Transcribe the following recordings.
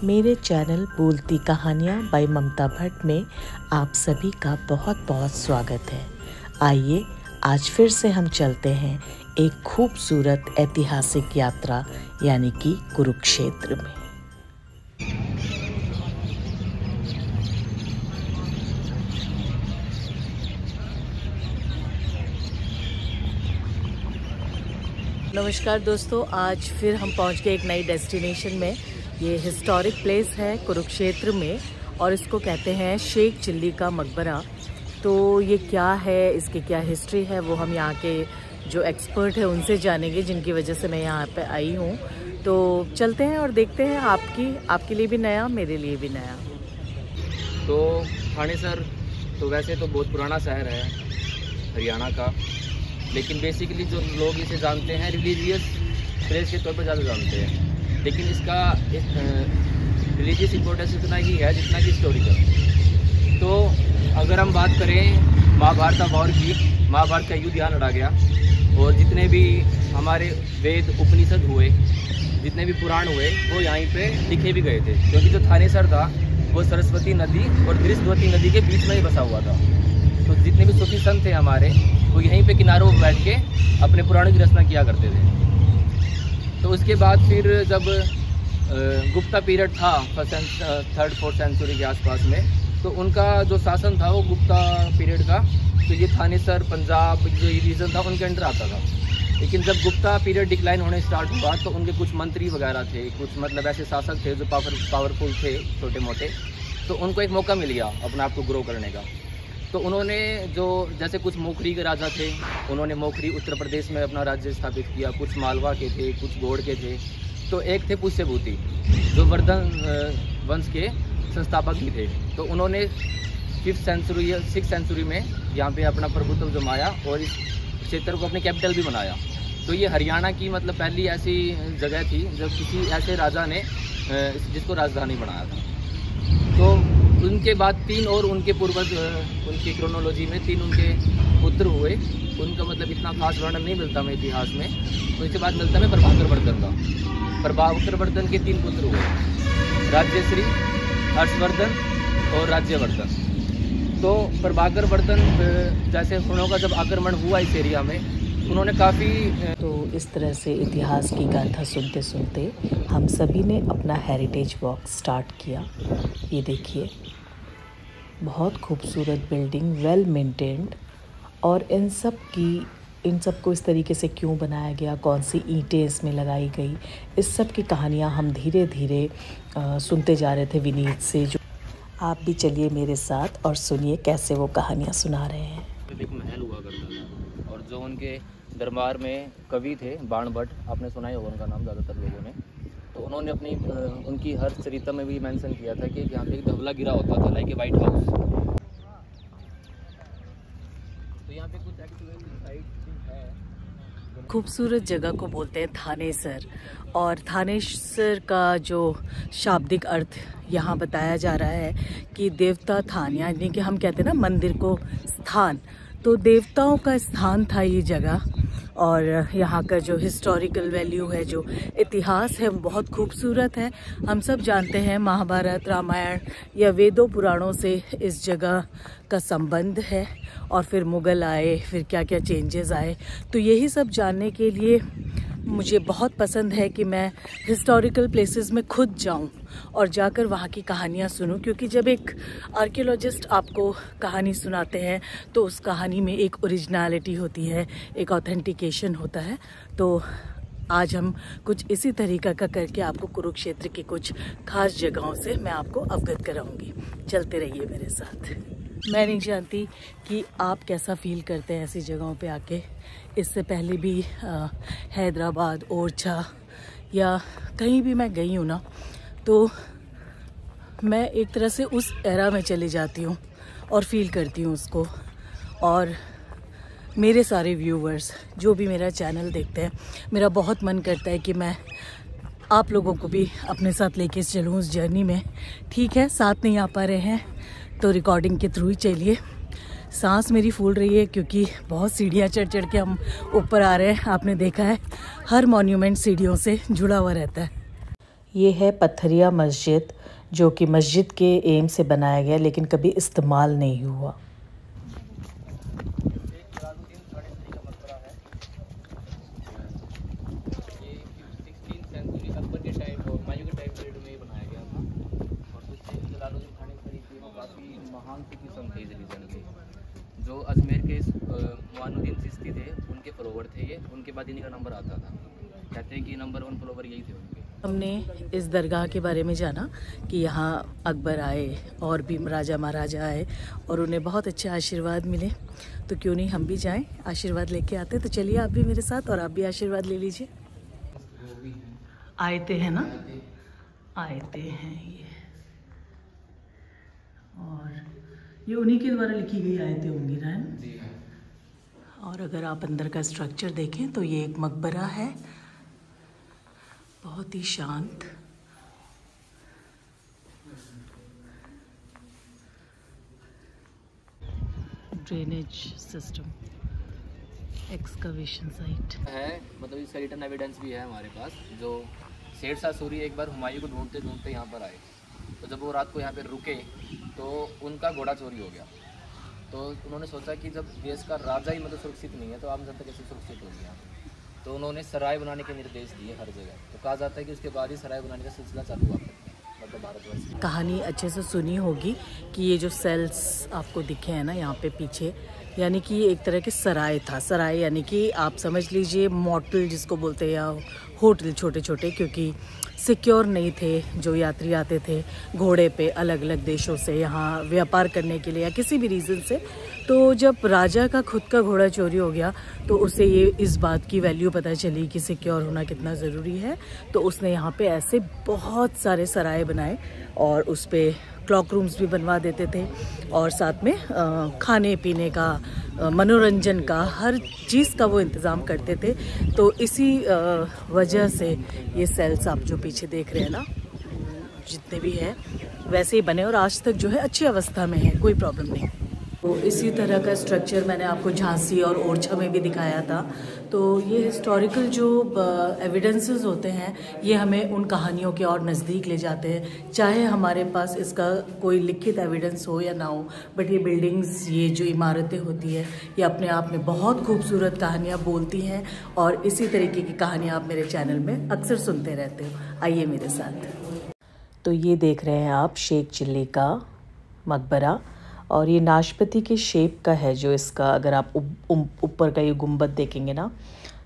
मेरे चैनल बोलती कहानियाँ बाय ममता भट्ट में आप सभी का बहुत बहुत स्वागत है। आइए आज फिर से हम चलते हैं एक खूबसूरत ऐतिहासिक यात्रा यानी कि कुरुक्षेत्र में। नमस्कार दोस्तों, आज फिर हम पहुंच गए एक नई डेस्टिनेशन में। ये हिस्टोरिक प्लेस है कुरुक्षेत्र में और इसको कहते हैं शेख चिल्ली का मकबरा। तो ये क्या है, इसकी क्या हिस्ट्री है, वो हम यहाँ के जो एक्सपर्ट है उनसे जानेंगे, जिनकी वजह से मैं यहाँ पे आई हूँ। तो चलते हैं और देखते हैं, आपके लिए भी नया, मेरे लिए भी नया। तो थानेसर तो वैसे तो बहुत पुराना शहर है हरियाणा का, लेकिन बेसिकली जो लोग इसे जानते हैं रिलीजियस प्लेस के तौर पर ज़्यादा जानते हैं। लेकिन इसका रिलीजियस इम्पोर्टेंस इतना ही है जितना कि हिस्टोरिकल। तो अगर हम बात करें महाभारत वॉर की, महाभारत का युद्ध यहाँ लड़ा गया और जितने भी हमारे वेद उपनिषद हुए, जितने भी पुराण हुए, वो यहीं पे लिखे भी गए थे। क्योंकि जो थानेसर था वो सरस्वती नदी और दृष्टवती नदी के बीच में ही बसा हुआ था। तो जितने भी सूफी संत थे हमारे, वो यहीं पे किनारों पर बैठ के अपने पुराणों की रचना किया करते थे। तो उसके बाद फिर जब गुप्ता पीरियड था 3rd-4th सेंचुरी के आसपास में, तो उनका जो शासन था वो गुप्ता पीरियड का, तो ये थानेसर पंजाब जो रीजन था उनके अंडर आता था। लेकिन जब गुप्ता पीरियड डिक्लाइन होने स्टार्ट हुआ तो उनके कुछ मंत्री वगैरह थे, कुछ मतलब ऐसे शासक थे जो पावरफुल थे छोटे मोटे, तो उनको एक मौका मिल गया अपने आप को ग्रो करने का। तो उन्होंने जो जैसे कुछ मोखरी के राजा थे, उन्होंने मोखरी उत्तर प्रदेश में अपना राज्य स्थापित किया। कुछ मालवा के थे, कुछ गौड़ के थे। तो एक थे पुष्यभूति जो वर्धन वंश के संस्थापक भी थे। तो उन्होंने 6th सेंचुरी में यहाँ पे अपना प्रभुत्व जमाया और इस क्षेत्र को अपने कैपिटल भी बनाया। तो ये हरियाणा की मतलब पहली ऐसी जगह थी जब किसी ऐसे राजा ने जिसको राजधानी बनाया था। तो उनके बाद 3 और उनके पूर्वज, उनकी क्रोनोलॉजी में 3 उनके पुत्र हुए। उनका मतलब इतना खास वर्णन नहीं मिलता हमें इतिहास में। तो इसके बाद मिलता है प्रभाकर वर्धन का। प्रभाकर वर्धन के 3 पुत्र हुए, राज्यश्री, हर्षवर्धन और राज्यवर्धन। तो प्रभाकर वर्धन जैसे हुणों का जब आक्रमण हुआ इस एरिया में, उन्होंने काफ़ी तो इस तरह से इतिहास की गाथा सुनते सुनते हम सभी ने अपना हेरिटेज वॉक स्टार्ट किया। ये देखिए, बहुत खूबसूरत बिल्डिंग, वेल मेंटेन्ड, और इन सब को इस तरीके से क्यों बनाया गया, कौन सी ईंटें इसमें लगाई गई, इस सब की कहानियाँ हम धीरे धीरे सुनते जा रहे थे विनीत से। जो आप भी चलिए मेरे साथ और सुनिए कैसे वो कहानियाँ सुना रहे हैं। एक महल हुआ करता था और जो उनके दरबार में कवि थे बाण भट्ट, आपने सुना ही होगा उनका नाम ज़्यादातर लोगों ने। तो उन्होंने अपनी उनकी हर चरित्र में भी मेंशन किया था कि यहाँ पे एक धवला गिरा होता था, लाइक ए वाइट हाउस। तो यहाँ पे कुछ है। खूबसूरत जगह को बोलते हैं थानेसर, और थानेसर का जो शाब्दिक अर्थ यहाँ बताया जा रहा है कि देवता थान, यानी कि हम कहते हैं ना मंदिर को स्थान, तो देवताओं का स्थान था ये जगह। और यहाँ का जो हिस्टोरिकल वैल्यू है, जो इतिहास है, वो बहुत खूबसूरत है। हम सब जानते हैं महाभारत, रामायण या वेदों पुराणों से इस जगह का संबंध है। और फिर मुग़ल आए, फिर क्या क्या चेंजेस आए। तो यही सब जानने के लिए मुझे बहुत पसंद है कि मैं हिस्टोरिकल प्लेसेस में खुद जाऊं और जाकर वहाँ की कहानियाँ सुनूं। क्योंकि जब एक आर्कियोलॉजिस्ट आपको कहानी सुनाते हैं तो उस कहानी में एक ओरिजिनलिटी होती है, एक ऑथेंटिकेशन होता है। तो आज हम कुछ इसी तरीका का करके आपको कुरुक्षेत्र की कुछ खास जगहों से मैं आपको अवगत कराऊंगी। चलते रहिए मेरे साथ। मैं नहीं जानती कि आप कैसा फील करते हैं ऐसी जगहों पे आके। इससे पहले भी हैदराबाद, ओरछा या कहीं भी मैं गई हूँ ना, तो मैं एक तरह से उस एरा में चली जाती हूँ और फील करती हूँ उसको। और मेरे सारे व्यूवर्स जो भी मेरा चैनल देखते हैं, मेरा बहुत मन करता है कि मैं आप लोगों को भी अपने साथ लेके चलूँ उस जर्नी में। ठीक है, साथ नहीं आ पा रहे हैं तो रिकॉर्डिंग के थ्रू ही चलिए। सांस मेरी फूल रही है क्योंकि बहुत सीढ़ियाँ चढ़ चढ़ के हम ऊपर आ रहे हैं। आपने देखा है हर मॉन्यूमेंट सीढ़ियों से जुड़ा हुआ रहता है। ये है पत्थरिया मस्जिद, जो कि मस्जिद के एम से बनाया गया लेकिन कभी इस्तेमाल नहीं हुआ। जो अजमेर के मुआनुद्दीन चिश्ती थे, उनके फॉलोवर थे ये, उनके बाद इन्हीं का नंबर आता था। कहते हैं कि नंबर 1 फॉलोवर यही थे उनके। हमने इस दरगाह के बारे में जाना कि यहाँ अकबर आए और भी राजा महाराजा आए और उन्हें बहुत अच्छे आशीर्वाद मिले, तो क्यों नहीं हम भी जाएं, आशीर्वाद लेके आते। तो चलिए आप भी मेरे साथ और आप भी आशीर्वाद ले लीजिए। आयते हैं ना, आयते हैं ये, और ये उन्हीं के द्वारा लिखी गई आयतें होंगी ना। और अगर आप अंदर का स्ट्रक्चर देखें तो ये एक मकबरा है, बहुत ही शांत। ड्रेनेज सिस्टम, एक्सकवेशन साइट है, मतलब इसका रिटर्न एविडेंस भी है हमारे पास। जो शेर शाह सूरी एक बार हुमायूं को ढूंढते ढूंढते यहाँ पर आए, तो जब वो रात को यहाँ पे रुके तो उनका घोड़ा चोरी हो गया। तो उन्होंने सोचा कि जब देश का राजा ही मतलब सुरक्षित नहीं है तो आम जनता कैसे सुरक्षित होगी यहाँ पे। तो उन्होंने सराय बनाने के निर्देश दिए हर जगह। तो कहा जाता है कि उसके बाद ही सराय बनाने का सिलसिला चालू हुआ, मतलब भारतवर्ष की। कहानी अच्छे से सुनी होगी कि ये जो सेल्स आपको दिखे हैं ना यहाँ पे पीछे, यानी कि ये एक तरह के सराय था। सराय यानी कि आप समझ लीजिए मोटल जिसको बोलते हैं, या होटल छोटे छोटे, क्योंकि सिक्योर नहीं थे। जो यात्री आते थे घोड़े पे अलग अलग देशों से यहाँ व्यापार करने के लिए या किसी भी रीज़न से, तो जब राजा का खुद का घोड़ा चोरी हो गया तो उसे ये इस बात की वैल्यू पता चली कि सिक्योर होना कितना ज़रूरी है। तो उसने यहाँ पे ऐसे बहुत सारे सराय बनाए और उस पर क्लॉक रूम्स भी बनवा देते थे और साथ में खाने पीने का, मनोरंजन का, हर चीज़ का वो इंतज़ाम करते थे। तो इसी वजह से ये सेल्स आप जो पीछे देख रहे हैं ना, जितने भी हैं वैसे ही बने और आज तक जो है अच्छी अवस्था में है, कोई प्रॉब्लम नहीं। तो इसी तरह का स्ट्रक्चर मैंने आपको झांसी और ओरछा में भी दिखाया था। तो ये हिस्टोरिकल जो एविडेंसेस होते हैं ये हमें उन कहानियों के और नज़दीक ले जाते हैं, चाहे हमारे पास इसका कोई लिखित एविडेंस हो या ना हो। बट ये बिल्डिंग्स, ये जो इमारतें होती है, ये अपने आप में बहुत खूबसूरत कहानियाँ बोलती हैं और इसी तरीके की कहानियाँ आप मेरे चैनल में अक्सर सुनते रहते हो। आइए मेरे साथ। तो ये देख रहे हैं आप शेख चिल्ली का मकबरा, और ये नाशपाती के शेप का है। जो इसका अगर आप ऊपर का ये गुंबद देखेंगे ना,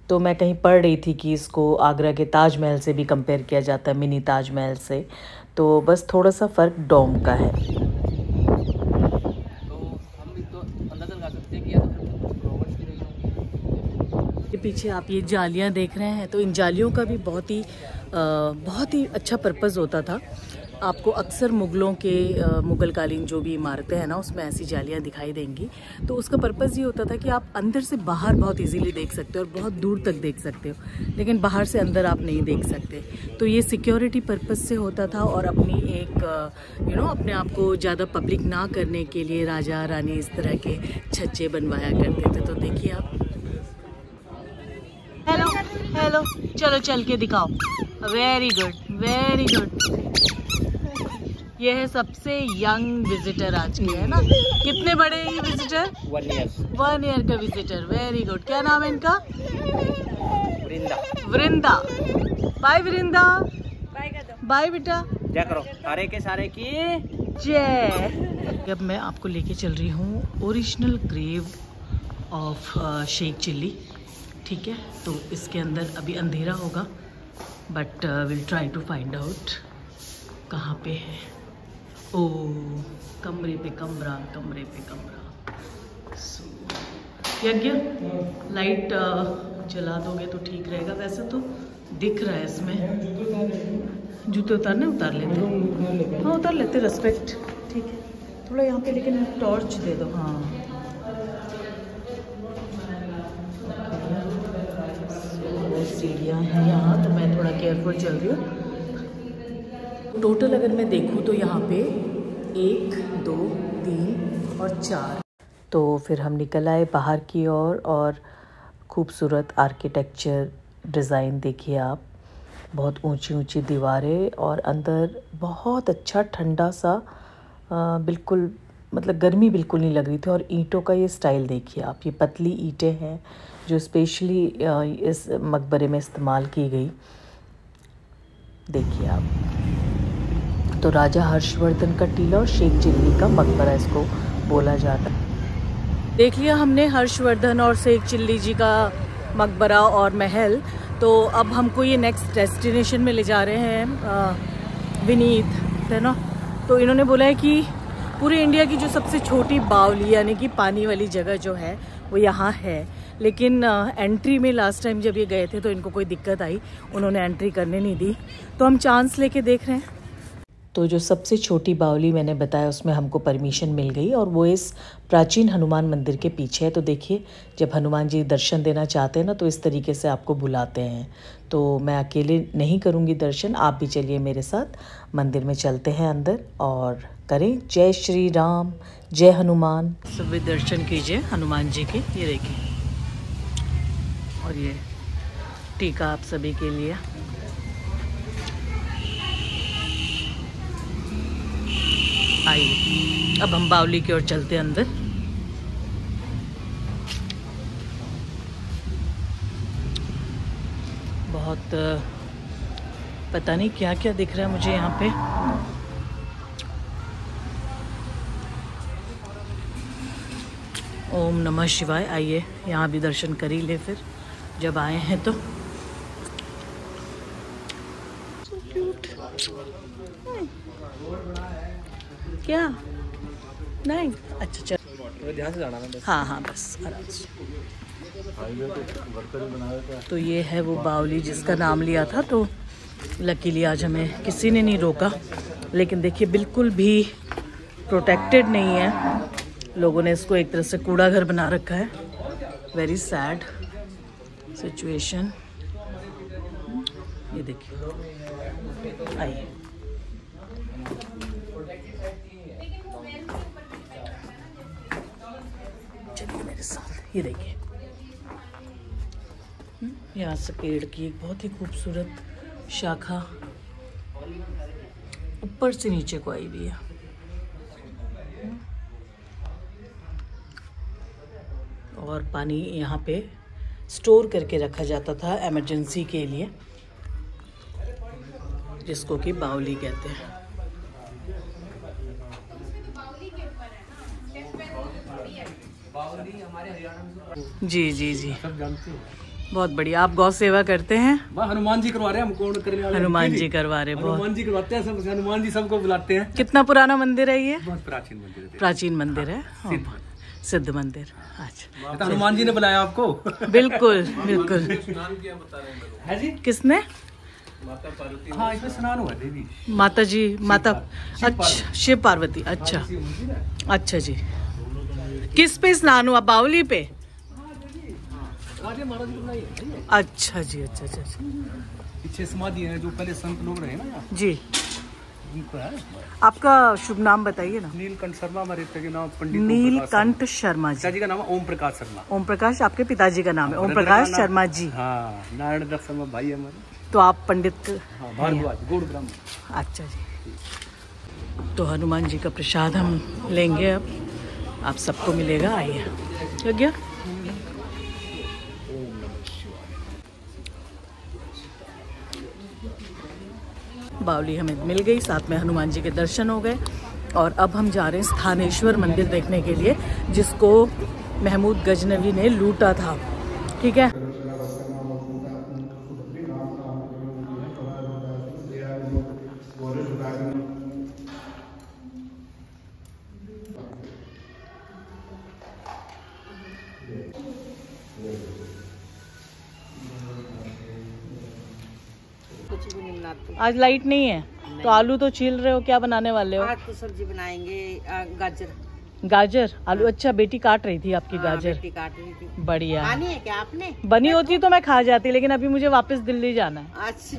तो मैं कहीं पढ़ रही थी कि इसको आगरा के ताजमहल से भी कंपेयर किया जाता है, मिनी ताजमहल से। तो बस थोड़ा सा फ़र्क डोम का है। तो हम भी तो अंदाजा लगा सकते हैं कि या तो रोवर्स की रही होंगी। ये पीछे आप ये जालियाँ देख रहे हैं, तो इन जालियों का भी बहुत ही अच्छा पर्पज़ होता था। आपको अक्सर मुग़लों के मुग़लकालीन जो भी इमारतें हैं ना, उसमें ऐसी जालियाँ दिखाई देंगी। तो उसका पर्पज़ ये होता था कि आप अंदर से बाहर बहुत इजीली देख सकते हो और बहुत दूर तक देख सकते हो, लेकिन बाहर से अंदर आप नहीं देख सकते। तो ये सिक्योरिटी पर्पज़ से होता था और अपनी एक अपने आप को ज़्यादा पब्लिक ना करने के लिए राजा रानी इस तरह के छज्जे बनवाया करते थे। तो देखिए आप, हेलो हेलो, चलो चल के दिखाओ। Very good, very good. ये है सबसे यंग विजिटर आज के, है ना? कितने बड़े हैं ये विजिटर? 1 ईयर का विजिटर। Very good. क्या नाम है इनका? वृंदा। वृंदा। बाय वृंदा। बाय बेटा। क्या करो, सारे के सारे की जय। अब मैं आपको लेके चल रही हूँ original grave of Sheikh Chilli. ठीक है, तो इसके अंदर अभी अंधेरा होगा, but will try to find out कहाँ पे है। ओ, कमरे पे कमरा, कमरे पे कमरा। यज्ञ, लाइट जला दोगे तो ठीक रहेगा। वैसे तो दिख रहा है इसमें। जूते उतारने उतार लेते, हाँ उतार लेते, रेस्पेक्ट। ठीक है, थोड़ा यहाँ पे लेकिन टॉर्च दे दो। हाँ, सीढ़ियाँ हैं यहाँ, तो मैं थोड़ा केयरफुल चल रही हूँ। टोटल अगर मैं देखूँ तो यहाँ पे 1, 2, 3 और 4। तो फिर हम निकल आए बाहर की ओर और खूबसूरत आर्किटेक्चर डिज़ाइन देखिए आप। बहुत ऊंची ऊंची दीवारें और अंदर बहुत अच्छा ठंडा सा, बिल्कुल मतलब गर्मी बिल्कुल नहीं लग रही थी। और ईंटों का ये स्टाइल देखिए आप, ये पतली ईंटें हैं जो स्पेशली इस मकबरे में इस्तेमाल की गई। देखिए आप, तो राजा हर्षवर्धन का टीला और शेख चिल्ली का मकबरा इसको बोला जाता है। देख लिया हमने हर्षवर्धन और शेख चिल्ली जी का मकबरा और महल। तो अब हमको ये नेक्स्ट डेस्टिनेशन में ले जा रहे हैं विनीत, है ना। तो इन्होंने बोला है कि पूरे इंडिया की जो सबसे छोटी बावली यानी कि पानी वाली जगह जो है वो यहाँ है, लेकिन एंट्री में लास्ट टाइम जब ये गए थे तो इनको कोई दिक्कत आई, उन्होंने एंट्री करने नहीं दी। तो हम चांस लेके देख रहे हैं। तो जो सबसे छोटी बावली मैंने बताया उसमें हमको परमिशन मिल गई और वो इस प्राचीन हनुमान मंदिर के पीछे है। तो देखिए, जब हनुमान जी दर्शन देना चाहते हैं ना तो इस तरीके से आपको बुलाते हैं। तो मैं अकेले नहीं करूँगी दर्शन, आप भी चलिए मेरे साथ, मंदिर में चलते हैं अंदर और करें जय श्री राम, जय हनुमान। सभी दर्शन कीजिए हनुमान जी के, ये देखिए, और ये टीका आप सभी के लिए। आइए अब हम बावली की ओर चलते हैं अंदर। बहुत पता नहीं क्या क्या दिख रहा है मुझे यहाँ पे। ओम नमः शिवाय। आइए यहाँ भी दर्शन कर ही ले फिर जब आए हैं तो। क्या नहीं, अच्छा चल ध्यान से जाना बस। हाँ बस आराम से। तो ये है वो बावली जिसका नाम लिया था। तो लकीली आज हमें किसी ने नहीं रोका, लेकिन देखिए बिल्कुल भी प्रोटेक्टेड नहीं है, लोगों ने इसको एक तरह से कूड़ा घर बना रखा है। Very sad situation. ये देखिए, आइए चलिए मेरे साथ। ये देखिए, यहाँ से पेड़ की एक बहुत ही खूबसूरत शाखा ऊपर से नीचे को आई हुई है। और पानी यहाँ पे स्टोर करके रखा जाता था इमरजेंसी के लिए, जिसको कि बावली कहते हैं। जी जी जी, सब जानते हैं। बहुत बढ़िया। आप गौ सेवा करते हैं? हनुमान जी करवा रहे हैं, हम कौन करने वाले? हनुमान जी करवा रहे हैं। हनुमान जी करवाते हैं, सब हनुमान जी सबको बुलाते हैं। कितना पुराना मंदिर है ये? बहुत प्राचीन मंदिर है। प्राचीन मंदिर है, सिद्ध मंदिर। अच्छा, तो हनुमान जी ने बुलाया आपको? बिल्कुल बिल्कुल। है जी? किसने? माता पार्वती। हाँ, इसमें स्नान हुआ देवी माता जी, माता, अच्छा शिव पार्वती। अच्छा अच्छा जी। किस पे स्नान हुआ? बावली पे? अच्छा जी, अच्छा अच्छा। पीछे समाधि है जो पहले संत लोग रहे ना जी, उनको है। आपका शुभ नाम बताइए ना। नीलकंठ शर्मा, हमारे पिता के नाम पंडित नीलकंठ शर्मा जी। पिताजी का नाम ओम प्रकाश शर्मा। ओम प्रकाश आपके पिताजी का नाम है? ओम प्रकाश शर्मा जी। हाँ, नारायण दत्त शर्मा भाई हमारे। तो आप पंडित? हाँ, भारद्वाज गौड़ ब्राह्मण। अच्छा जी। तो हनुमान जी का प्रसाद हम लेंगे अब, आप सबको मिलेगा। आइए, लग गया। बावली हमें मिल गई, साथ में हनुमान जी के दर्शन हो गए। और अब हम जा रहे हैं स्थानेश्वर मंदिर देखने के लिए, जिसको महमूद गजनवी ने लूटा था। ठीक है। कुछ भी नहीं बनाते। आज लाइट नहीं है तो आलू तो छील रहे हो, क्या बनाने वाले हो? आज तो सब्जी बनाएंगे, गाजर। गाजर आलू? अच्छा, बेटी काट रही थी आपकी गाजर? बेटी काट रही थी। बढ़िया। खानी है क्या आपने? बनी होती तो मैं खा जाती, लेकिन अभी मुझे वापस दिल्ली जाना है। अच्छा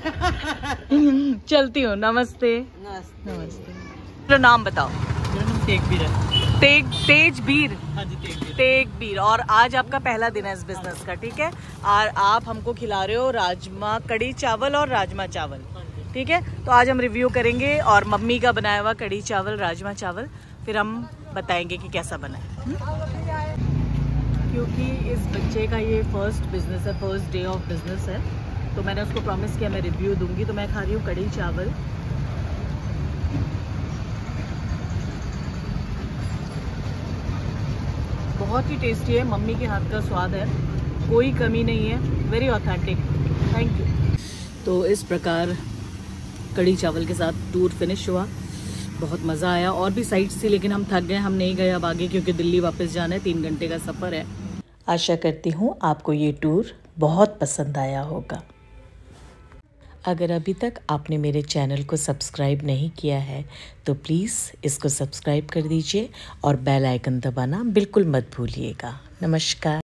चलती हूँ। नमस्ते। नमस्ते। नमस्ते। नाम बताओ। शेख भी है। तेज बीर। हाँ जी, तेग बीर। और आज आपका पहला दिन है इस बिजनेस का, ठीक है। और आप हमको खिला रहे हो राजमा कड़ी चावल और राजमा चावल, ठीक है। तो आज हम रिव्यू करेंगे और मम्मी का बनाया हुआ कड़ी चावल राजमा चावल, फिर हम बताएंगे कि कैसा बना है। क्योंकि इस बच्चे का ये फर्स्ट बिजनेस है, फर्स्ट डे ऑफ बिजनेस है, तो मैंने उसको प्रॉमिस किया मैं रिव्यू दूंगी। तो मैं खा रही हूँ कड़ी चावल। बहुत ही टेस्टी है, मम्मी के हाथ का स्वाद है, कोई कमी नहीं है, वेरी ऑथेंटिक। Thank you. तो इस प्रकार कड़ी चावल के साथ टूर फिनिश हुआ, बहुत मज़ा आया। और भी साइट्स थी लेकिन हम थक गए, हम नहीं गए अब आगे, क्योंकि दिल्ली वापस जाना है, 3 घंटे का सफ़र है। आशा करती हूँ आपको ये टूर बहुत पसंद आया होगा। अगर अभी तक आपने मेरे चैनल को सब्सक्राइब नहीं किया है तो प्लीज़ इसको सब्सक्राइब कर दीजिए और बेल आइकन दबाना बिल्कुल मत भूलिएगा। नमस्कार।